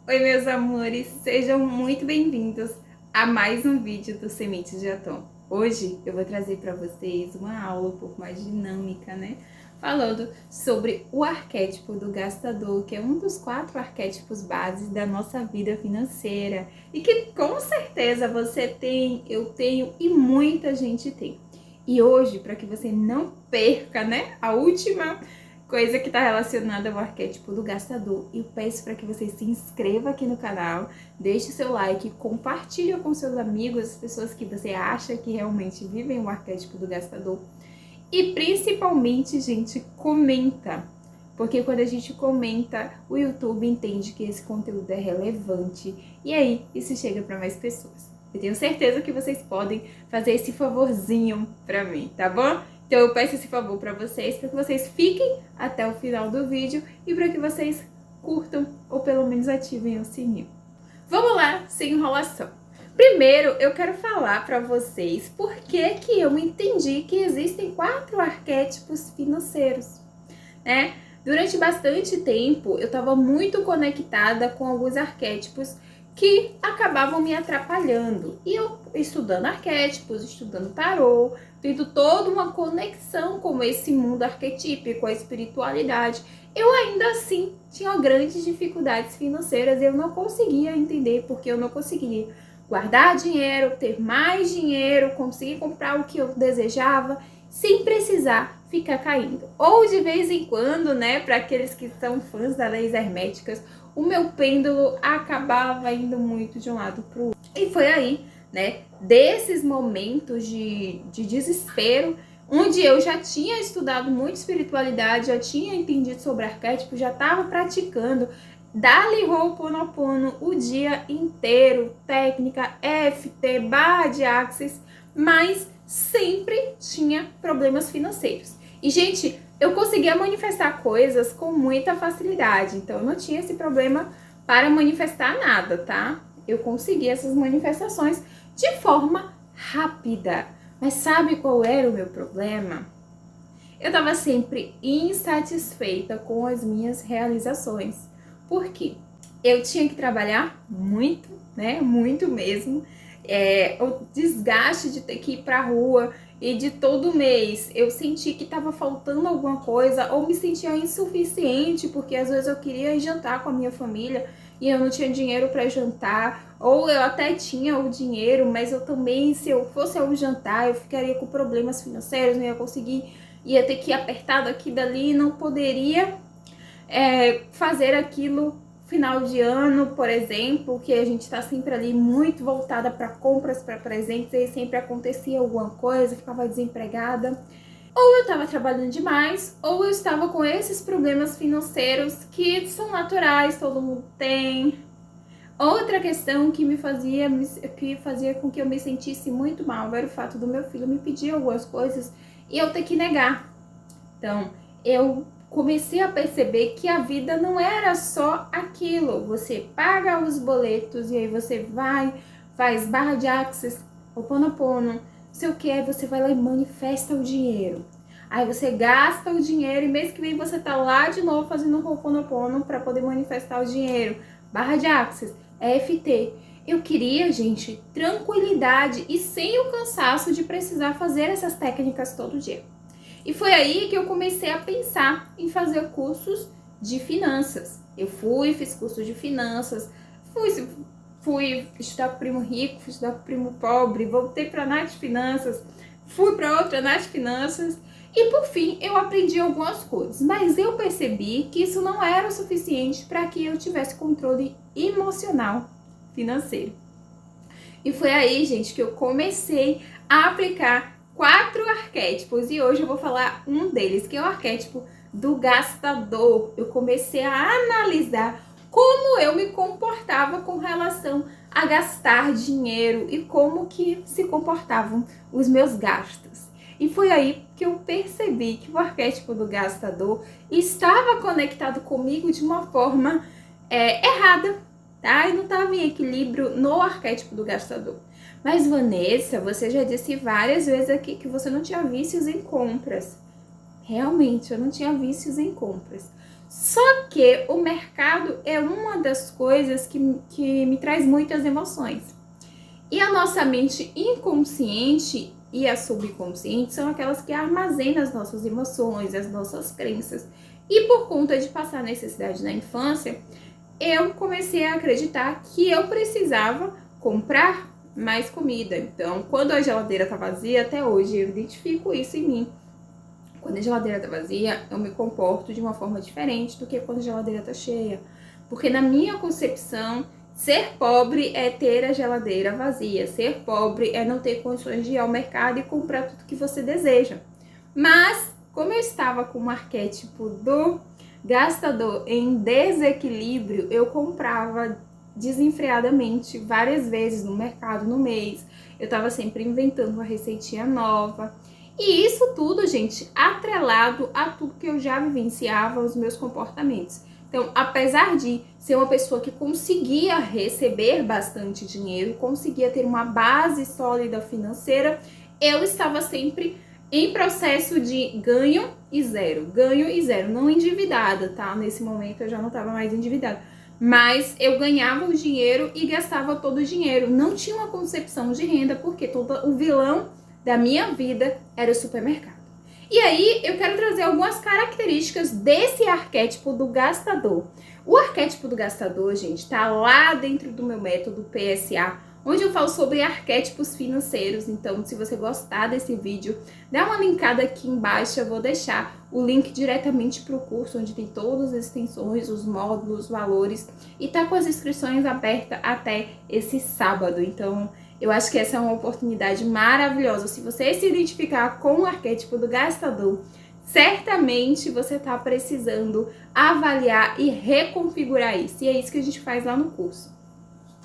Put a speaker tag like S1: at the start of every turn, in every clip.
S1: Oi, meus amores, sejam muito bem-vindos a mais um vídeo do Sementes de Atom. Hoje eu vou trazer para vocês uma aula um pouco mais dinâmica, né? Falando sobre o arquétipo do gastador, que é um dos 4 arquétipos bases da nossa vida financeira e que com certeza você tem, eu tenho e muita gente tem. E hoje, para que você não perca, né, a última coisa que está relacionada ao arquétipo do gastador, eu peço para que você se inscreva aqui no canal, deixe seu like, compartilhe com seus amigos, as pessoas que você acha que realmente vivem o arquétipo do gastador. E principalmente, gente, comenta. Porque quando a gente comenta, o YouTube entende que esse conteúdo é relevante e aí isso chega para mais pessoas. Eu tenho certeza que vocês podem fazer esse favorzinho para mim, tá bom? Então eu peço esse favor para vocês que vocês fiquem até o final do vídeo e para que vocês curtam ou pelo menos ativem o sininho. Vamos lá, sem enrolação. Primeiro, eu quero falar para vocês por que eu entendi que existem 4 arquétipos financeiros, né? Durante bastante tempo, eu estava muito conectada com alguns arquétipos que acabavam me atrapalhando. E eu estudando arquétipos, estudando tarô, tendo toda uma conexão com esse mundo arquetípico, a espiritualidade, eu ainda assim tinha grandes dificuldades financeiras. Eu não conseguia entender porque eu não conseguia guardar dinheiro, ter mais dinheiro, conseguir comprar o que eu desejava, sem precisar ficar caindo. Ou de vez em quando, né, para aqueles que são fãs das leis herméticas, o meu pêndulo acabava indo muito de um lado para o outro. E foi aí, né, desses momentos de desespero, onde eu já tinha estudado muito espiritualidade, já tinha entendido sobre arquétipo, já estava praticando, dali Ho'oponopono o dia inteiro, técnica, EFT, barra de Axis, mas sempre tinha problemas financeiros. E, gente, eu conseguia manifestar coisas com muita facilidade, então eu não tinha esse problema para manifestar nada, tá? Eu conseguia essas manifestações de forma rápida. Mas sabe qual era o meu problema? Eu estava sempre insatisfeita com as minhas realizações. Por quê? Eu tinha que trabalhar muito, né? Muito mesmo. O desgaste de ter que ir pra rua e de todo mês eu senti que estava faltando alguma coisa ou me sentia insuficiente, porque às vezes eu queria ir jantar com a minha família e eu não tinha dinheiro para jantar, ou eu até tinha o dinheiro, mas eu também, se eu fosse ao jantar, eu ficaria com problemas financeiros, não ia conseguir, ia ter que ir apertado aqui e dali, não poderia fazer aquilo final de ano, por exemplo, que a gente está sempre ali muito voltada para compras, para presentes, e sempre acontecia alguma coisa, ficava desempregada. Ou eu estava trabalhando demais, ou eu estava com esses problemas financeiros que são naturais, todo mundo tem. Outra questão que fazia com que eu me sentisse muito mal era o fato do meu filho me pedir algumas coisas e eu ter que negar. Então, eu comecei a perceber que a vida não era só aquilo. Você paga os boletos e aí você vai, faz barra de Axis, Ho'oponopono, não sei o que, aí você vai lá e manifesta o dinheiro. Aí você gasta o dinheiro e mês que vem você tá lá de novo fazendo um Ho'oponopono para poder manifestar o dinheiro. Barra de Axis, EFT. Eu queria, gente, tranquilidade e sem o cansaço de precisar fazer essas técnicas todo dia. E foi aí que eu comecei a pensar em fazer cursos de finanças. Eu fiz curso de finanças, fui estudar com o primo rico, fui estudar com o primo pobre, voltei para a Nath Finanças, fui para outra Nath Finanças e por fim eu aprendi algumas coisas. Mas eu percebi que isso não era o suficiente para que eu tivesse controle emocional financeiro. E foi aí, gente, que eu comecei a aplicar 4 arquétipos e hoje eu vou falar um deles, que é o arquétipo do gastador. Eu comecei a analisar como eu me comportava com relação a gastar dinheiro e como que se comportavam os meus gastos. E foi aí que eu percebi que o arquétipo do gastador estava conectado comigo de uma forma errada, tá? E não estava em equilíbrio no arquétipo do gastador. Mas, Vanessa, você já disse várias vezes aqui que você não tinha vícios em compras. Realmente, eu não tinha vícios em compras. Só que o mercado é uma das coisas que me traz muitas emoções. E a nossa mente inconsciente e a subconsciente são aquelas que armazenam as nossas emoções, as nossas crenças. E por conta de passar necessidade na infância, eu comecei a acreditar que eu precisava comprar mais comida. Então, quando a geladeira tá vazia, até hoje eu identifico isso em mim. Quando a geladeira tá vazia, eu me comporto de uma forma diferente do que quando a geladeira tá cheia. Porque na minha concepção, ser pobre é ter a geladeira vazia. Ser pobre é não ter condições de ir ao mercado e comprar tudo que você deseja. Mas, como eu estava com o arquétipo do gastador em desequilíbrio, eu comprava desenfreadamente várias vezes no mercado no mês. Eu estava sempre inventando uma receitinha nova. E isso tudo, gente, atrelado a tudo que eu já vivenciava, os meus comportamentos. Então, apesar de ser uma pessoa que conseguia receber bastante dinheiro, conseguia ter uma base sólida financeira, eu estava sempre em processo de ganho e zero, não endividada, tá? Nesse momento eu já não estava mais endividada, mas eu ganhava o dinheiro e gastava todo o dinheiro. Não tinha uma concepção de renda, porque todo o vilão da minha vida era o supermercado. E aí eu quero trazer algumas características desse arquétipo do gastador. O arquétipo do gastador, gente, tá lá dentro do meu método PSA, onde eu falo sobre arquétipos financeiros. Então, se você gostar desse vídeo, dá uma linkada aqui embaixo, eu vou deixar o link diretamente para o curso, onde tem todas as extensões, os módulos, os valores, e tá com as inscrições abertas até esse sábado. Então, eu acho que essa é uma oportunidade maravilhosa. Se você se identificar com o arquétipo do gastador, certamente você está precisando avaliar e reconfigurar isso. E é isso que a gente faz lá no curso.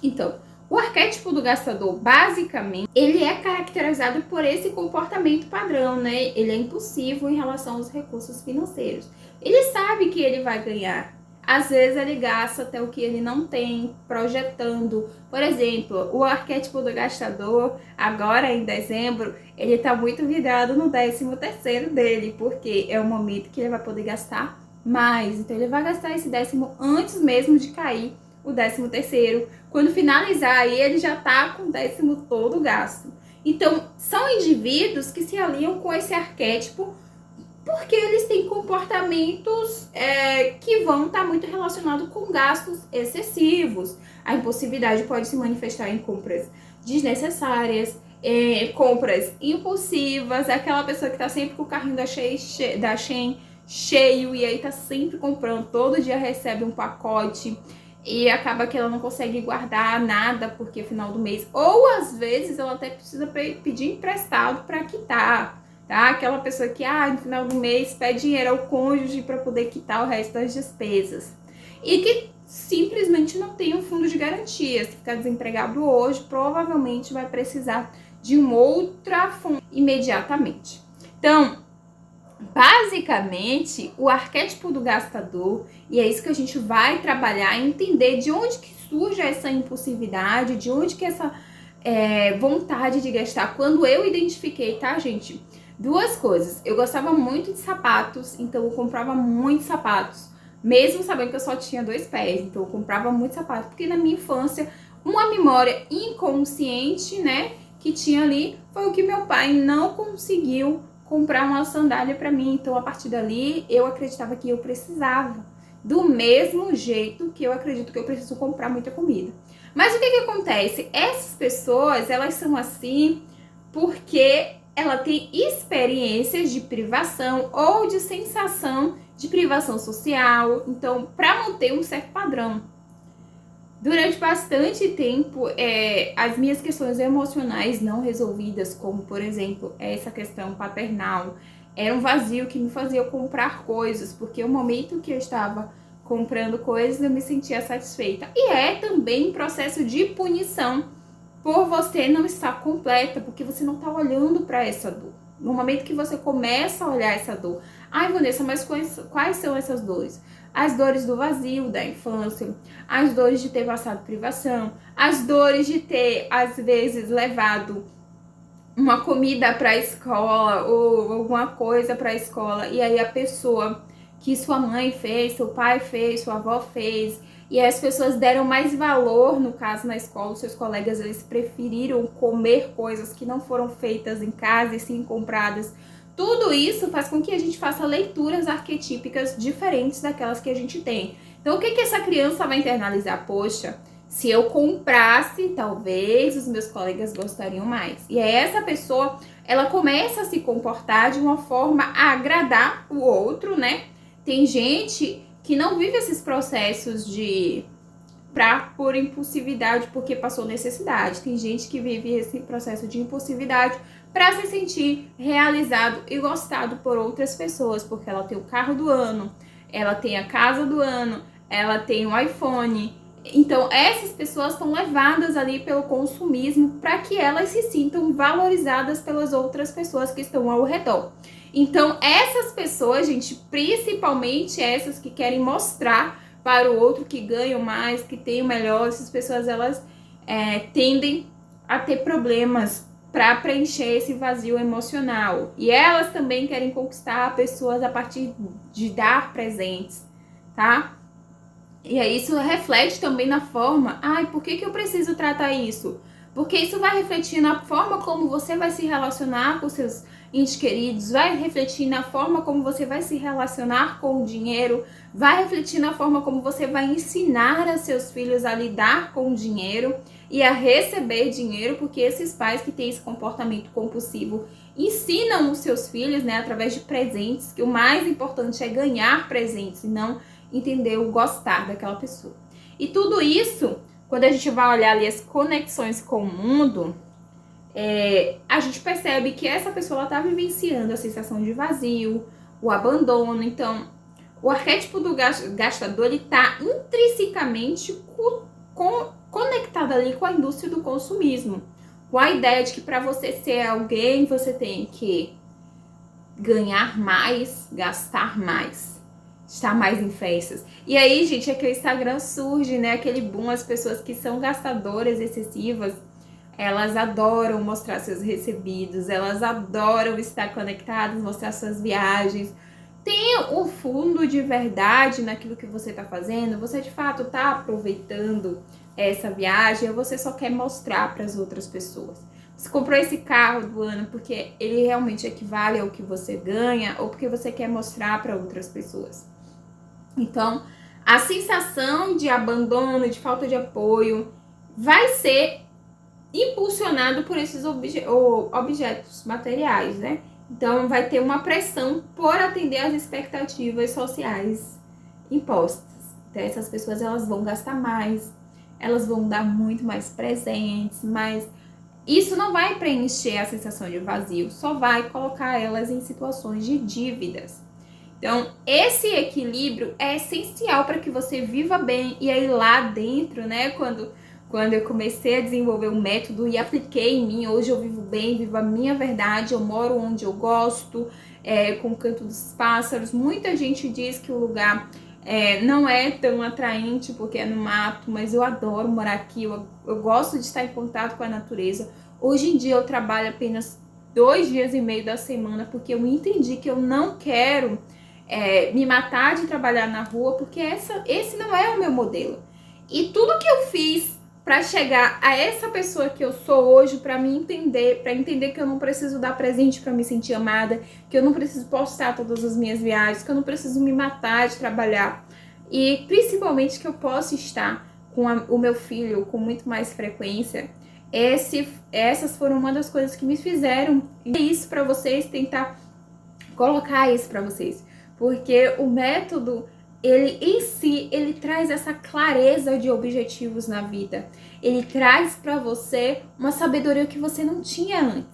S1: Então, o arquétipo do gastador, basicamente, ele é caracterizado por esse comportamento padrão, né? Ele é impulsivo em relação aos recursos financeiros. Ele sabe que ele vai ganhar. Às vezes ele gasta até o que ele não tem, projetando. Por exemplo, o arquétipo do gastador, agora em dezembro, ele está muito vidrado no 13º dele, porque é o momento que ele vai poder gastar mais. Então ele vai gastar esse 10º antes mesmo de cair o 13º. Quando finalizar, aí ele já tá com o 10º todo gasto. Então, são indivíduos que se alinham com esse arquétipo porque eles têm comportamentos que vão estar muito relacionados com gastos excessivos. A impulsividade pode se manifestar em compras desnecessárias, compras impulsivas, aquela pessoa que tá sempre com o carrinho da Shein cheio e aí tá sempre comprando, todo dia recebe um pacote e acaba que ela não consegue guardar nada porque é final do mês, ou às vezes ela até precisa pedir emprestado para quitar, tá? Aquela pessoa que no final do mês pede dinheiro ao cônjuge para poder quitar o resto das despesas e que simplesmente não tem um fundo de garantia. Se ficar desempregado hoje, provavelmente vai precisar de uma outra fonte imediatamente. Então, basicamente, o arquétipo do gastador, e é isso que a gente vai trabalhar, entender de onde que surge essa impulsividade, de onde que essa vontade de gastar. Quando eu identifiquei, tá, gente? Duas coisas. Eu gostava muito de sapatos, então eu comprava muitos sapatos, mesmo sabendo que eu só tinha 2 pés. Então eu comprava muitos sapatos, porque na minha infância, uma memória inconsciente, né, que tinha ali, foi o que meu pai não conseguiu comprar uma sandália para mim. Então, a partir dali, eu acreditava que eu precisava. Do mesmo jeito que eu acredito que eu preciso comprar muita comida. Mas o que que acontece? Essas pessoas, elas são assim porque ela tem experiências de privação ou de sensação de privação social. Então, para manter um certo padrão. Durante bastante tempo, as minhas questões emocionais não resolvidas, como, por exemplo, essa questão paternal, era um vazio que me fazia comprar coisas, porque o momento que eu estava comprando coisas, eu me sentia satisfeita. E é também um processo de punição por você não estar completa, porque você não está olhando para essa dor. No momento que você começa a olhar essa dor, Vanessa, mas quais são essas dores? As dores do vazio da infância, as dores de ter passado privação, as dores de ter, às vezes, levado uma comida para a escola ou alguma coisa para a escola e aí a pessoa que sua mãe fez, seu pai fez, sua avó fez, e as pessoas deram mais valor, no caso, na escola, os seus colegas, eles preferiram comer coisas que não foram feitas em casa e sim compradas. Tudo isso faz com que a gente faça leituras arquetípicas diferentes daquelas que a gente tem. Então, o que essa criança vai internalizar? Poxa, se eu comprasse, talvez os meus colegas gostariam mais. E aí essa pessoa, ela começa a se comportar de uma forma a agradar o outro, né? Tem gente que não vive esses processos por impulsividade, porque passou necessidade. Tem gente que vive esse processo de impulsividade para se sentir realizado e gostado por outras pessoas, porque ela tem o carro do ano, ela tem a casa do ano, ela tem o iPhone. Então, essas pessoas estão levadas ali pelo consumismo para que elas se sintam valorizadas pelas outras pessoas que estão ao redor. Então, essas pessoas, gente, principalmente essas que querem mostrar para o outro que ganham mais, que tem o melhor, essas pessoas, elas tendem a ter problemas para preencher esse vazio emocional. E elas também querem conquistar pessoas a partir de dar presentes, tá? E aí isso reflete também na forma, por que eu preciso tratar isso? Porque isso vai refletir na forma como você vai se relacionar com seus entes queridos, vai refletir na forma como você vai se relacionar com o dinheiro, vai refletir na forma como você vai ensinar a seus filhos a lidar com o dinheiro e a receber dinheiro, porque esses pais que têm esse comportamento compulsivo ensinam os seus filhos, né, através de presentes, que o mais importante é ganhar presentes e não entender o gostar daquela pessoa. E tudo isso, quando a gente vai olhar ali as conexões com o mundo, a gente percebe que essa pessoa está vivenciando a sensação de vazio, o abandono. Então, o arquétipo do gastador está intrinsecamente conectado ali com a indústria do consumismo, com a ideia de que para você ser alguém, você tem que ganhar mais, gastar mais, estar mais em festas. E aí, gente, é que o Instagram surge, né? Aquele boom, as pessoas que são gastadoras excessivas, elas adoram mostrar seus recebidos, elas adoram estar conectadas, mostrar suas viagens. Tem o fundo de verdade naquilo que você está fazendo? Você de fato está aproveitando essa viagem ou você só quer mostrar para as outras pessoas? Você comprou esse carro do ano porque ele realmente equivale ao que você ganha ou porque você quer mostrar para outras pessoas? Então, a sensação de abandono, de falta de apoio, vai ser impulsionado por esses objetos materiais, né? Então, vai ter uma pressão por atender às expectativas sociais impostas. Então, essas pessoas, elas vão gastar mais, elas vão dar muito mais presentes, mas isso não vai preencher a sensação de vazio, só vai colocar elas em situações de dívidas. Então, esse equilíbrio é essencial para que você viva bem. E aí lá dentro, né, quando eu comecei a desenvolver um método e apliquei em mim, hoje eu vivo bem, vivo a minha verdade, eu moro onde eu gosto, com o canto dos pássaros. Muita gente diz que o lugar não é tão atraente porque é no mato, mas eu adoro morar aqui, eu gosto de estar em contato com a natureza. Hoje em dia eu trabalho apenas 2 dias e meio da semana porque eu entendi que eu não quero me matar de trabalhar na rua, porque esse não é o meu modelo. E tudo que eu fiz para chegar a essa pessoa que eu sou hoje, para entender que eu não preciso dar presente para me sentir amada, que eu não preciso postar todas as minhas viagens, que eu não preciso me matar de trabalhar, e principalmente que eu posso estar com o meu filho com muito mais frequência. Essas foram uma das coisas que me fizeram isso para vocês, tentar colocar isso para vocês. Porque o método, ele em si, ele traz essa clareza de objetivos na vida. Ele traz para você uma sabedoria que você não tinha antes.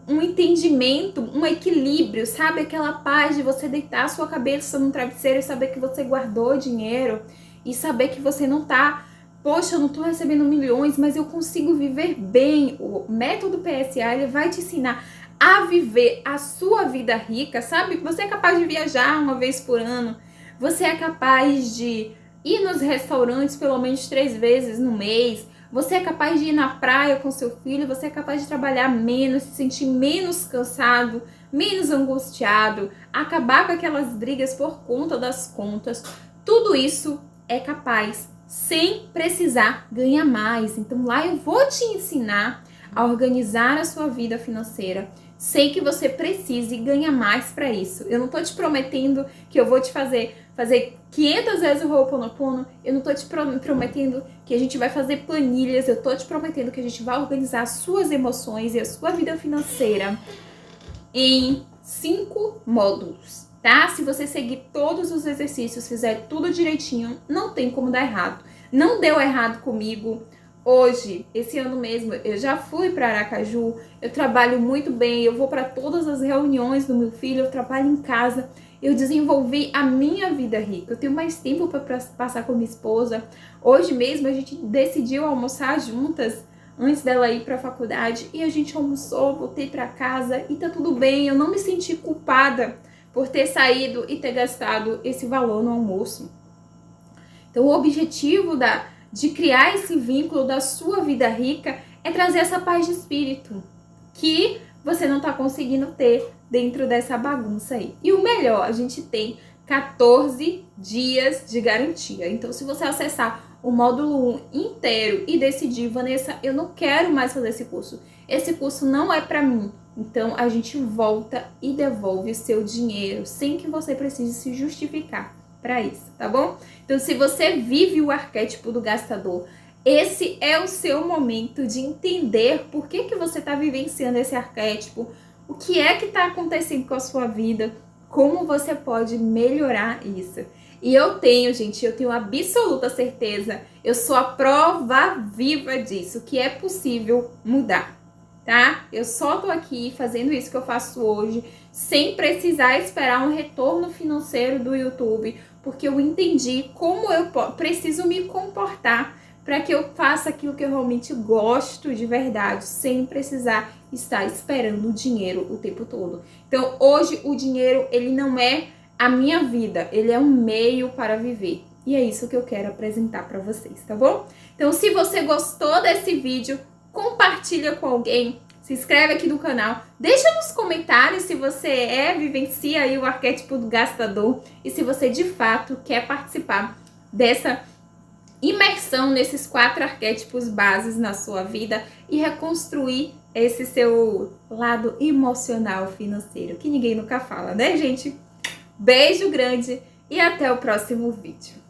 S1: Um entendimento, um equilíbrio, sabe? Aquela paz de você deitar a sua cabeça no travesseiro e saber que você guardou dinheiro. E saber que você não tá, poxa, eu não tô recebendo milhões, mas eu consigo viver bem. O método PSA, ele vai te ensinar a viver a sua vida rica, sabe? Você é capaz de viajar uma vez por ano, você é capaz de ir nos restaurantes pelo menos 3 vezes no mês, você é capaz de ir na praia com seu filho, você é capaz de trabalhar menos, se sentir menos cansado, menos angustiado, acabar com aquelas brigas por conta das contas. Tudo isso é capaz sem precisar ganhar mais. Então lá eu vou te ensinar a organizar a sua vida financeira. Sei que você precise ganhar mais para isso. Eu não tô te prometendo que eu vou te fazer 500 vezes o Ho'oponopono. Eu não tô te prometendo que a gente vai fazer planilhas. Eu tô te prometendo que a gente vai organizar as suas emoções e a sua vida financeira em 5 módulos, tá? Se você seguir todos os exercícios, fizer tudo direitinho, não tem como dar errado. Não deu errado comigo. Hoje, esse ano mesmo, eu já fui para Aracaju, eu trabalho muito bem, eu vou para todas as reuniões do meu filho, eu trabalho em casa, eu desenvolvi a minha vida rica, eu tenho mais tempo para passar com minha esposa. Hoje mesmo a gente decidiu almoçar juntas antes dela ir para a faculdade e a gente almoçou, voltei para casa e tá tudo bem, eu não me senti culpada por ter saído e ter gastado esse valor no almoço. Então o objetivo de criar esse vínculo da sua vida rica é trazer essa paz de espírito que você não está conseguindo ter dentro dessa bagunça aí. E o melhor, a gente tem 14 dias de garantia. Então, se você acessar o módulo 1 inteiro e decidir, Vanessa, eu não quero mais fazer esse curso. Esse curso não é para mim. Então, a gente volta e devolve o seu dinheiro sem que você precise se justificar para isso, tá bom? Então, se você vive o arquétipo do gastador, esse é o seu momento de entender por que você está vivenciando esse arquétipo, o que é que está acontecendo com a sua vida, como você pode melhorar isso. E eu tenho absoluta certeza, eu sou a prova viva disso, que é possível mudar, tá? Eu só tô aqui fazendo isso que eu faço hoje, sem precisar esperar um retorno financeiro do YouTube, porque eu entendi como eu preciso me comportar para que eu faça aquilo que eu realmente gosto de verdade, sem precisar estar esperando o dinheiro o tempo todo. Então, hoje, o dinheiro, ele não é a minha vida, ele é um meio para viver. E é isso que eu quero apresentar para vocês, tá bom? Então, se você gostou desse vídeo, compartilha com alguém, se inscreve aqui no canal, deixa nos comentários se você vivencia aí o arquétipo do gastador e se você de fato quer participar dessa imersão nesses 4 arquétipos bases na sua vida e reconstruir esse seu lado emocional financeiro, que ninguém nunca fala, né, gente? Beijo grande e até o próximo vídeo.